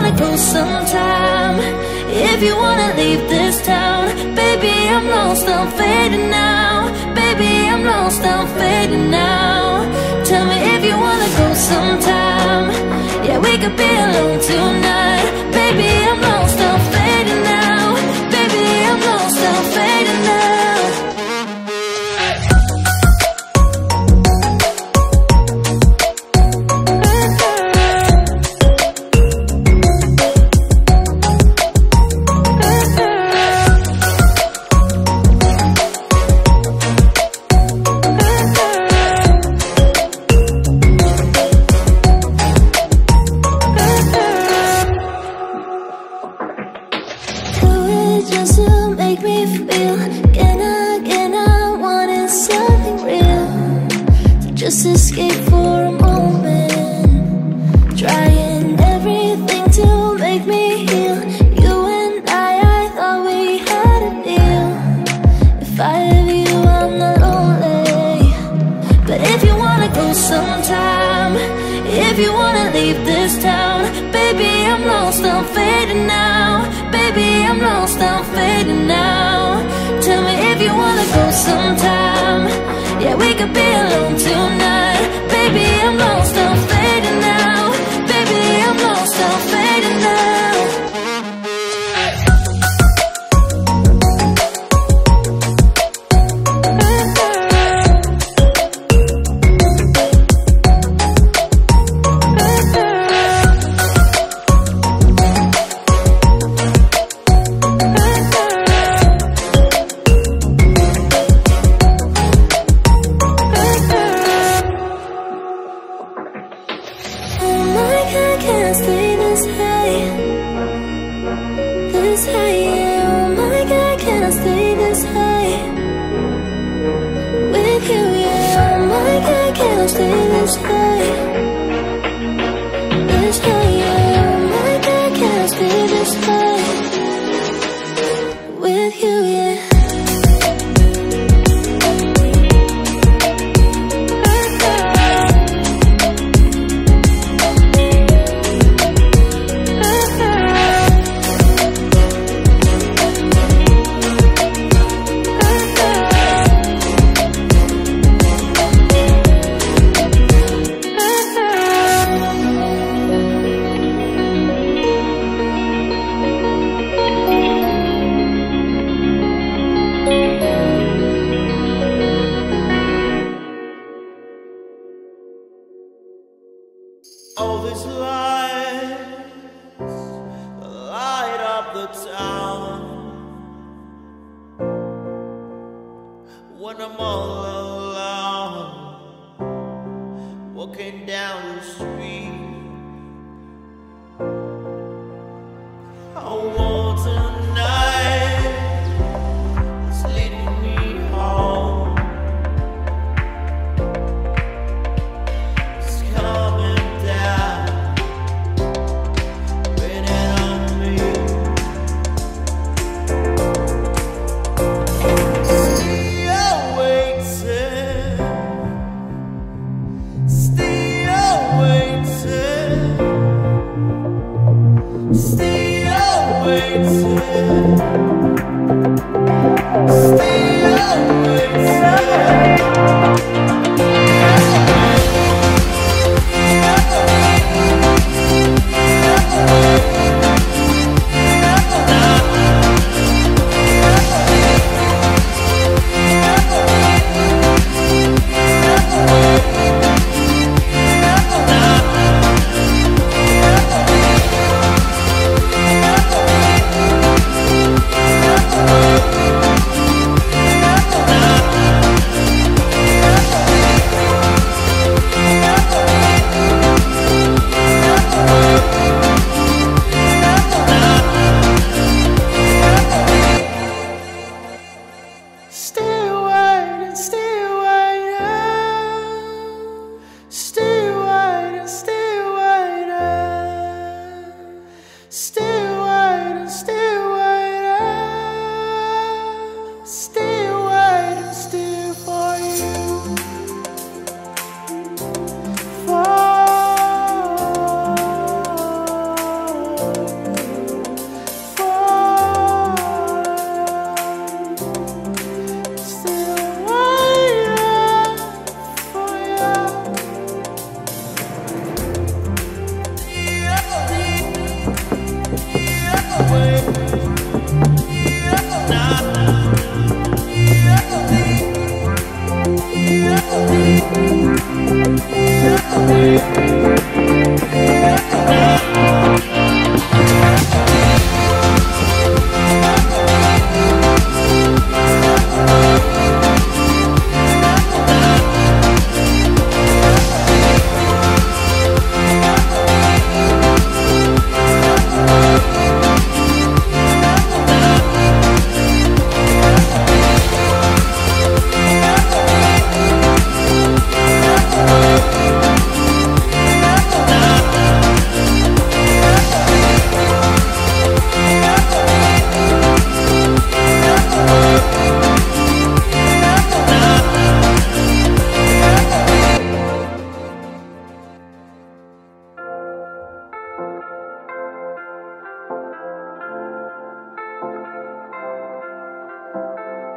wanna go sometime, if you wanna leave this town, baby, I'm lost, I'm fading now. Baby, I'm lost, I'm fading now. Tell me if you wanna go sometime, yeah, we could be alone tonight. Baby, I'm lost, I'm fading now. Baby, I'm lost, I'm fading now. Just escape for a moment, trying everything to make me heal. You and I thought we had a deal. If I have you, I'm not lonely. But if you wanna go sometime, if you wanna leave this town, baby, I'm lost, I'm fading now. Baby, I'm lost, I'm fading now. Tell me if you wanna go sometime, yeah, we could be alone tonight. Baby, I'm lost, I'm fading now. Baby, I'm lost, I'm fading now.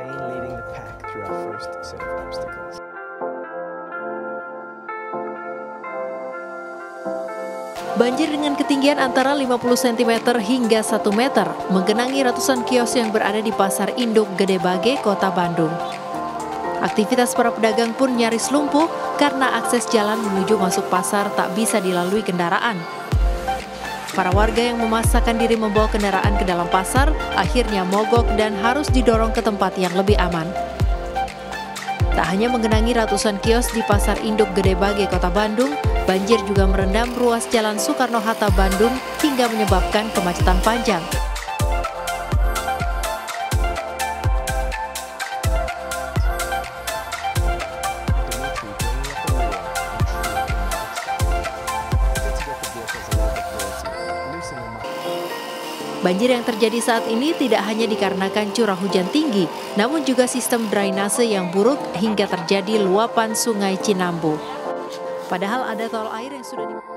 Leading the pack through our first set of obstacles. Banjir dengan ketinggian antara 50 cm hingga 1 meter menggenangi ratusan kios yang berada di Pasar Induk Gede Bage, Kota Bandung. Aktivitas para pedagang pun nyaris lumpuh karena akses jalan menuju masuk pasar tak bisa dilalui kendaraan. Para warga yang memaksakan diri membawa kendaraan ke dalam pasar akhirnya mogok dan harus didorong ke tempat yang lebih aman. Tak hanya menggenangi ratusan kios di Pasar Induk Gede Bage, Kota Bandung, banjir juga merendam ruas Jalan Soekarno-Hatta Bandung hingga menyebabkan kemacetan panjang. Banjir yang terjadi saat ini tidak hanya dikarenakan curah hujan tinggi, namun juga sistem drainase yang buruk hingga terjadi luapan Sungai Cinambu. Padahal ada tol air yang sudah